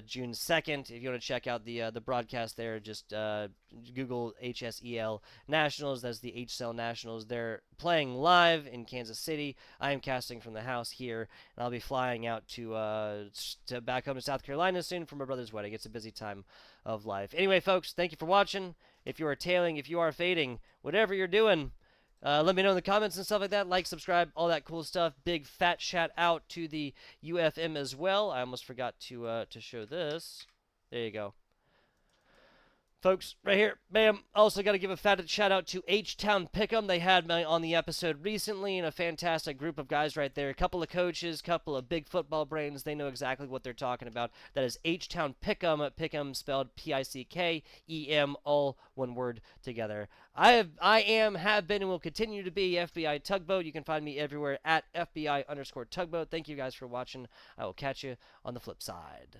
June 2nd. If you want to check out the broadcast there, just Google HSEL Nationals. That's the HSL Nationals. They're playing live in Kansas City. I am casting from the house here, and I'll be flying out to back home to South Carolina soon for my brother's wedding. It's a busy time of life. Anyway, folks, thank you for watching. If you are tailing, if you are fading, whatever you're doing, let me know in the comments and stuff like that. Like, subscribe, all that cool stuff. Big fat shout out to the UFM as well. I almost forgot to show this. There you go. Folks, right here, bam. Also got to give a fat shout out to H-Town Pick'em. They had me on the episode recently, and a fantastic group of guys right there. A couple of coaches, couple of big football brains. They know exactly what they're talking about. That is H-Town Pick'em. Pick'em spelled P-I-C-K-E-M, all one word together. I am, have been, and will continue to be FBI Tugboat. You can find me everywhere at FBI_Tugboat. Thank you guys for watching. I will catch you on the flip side.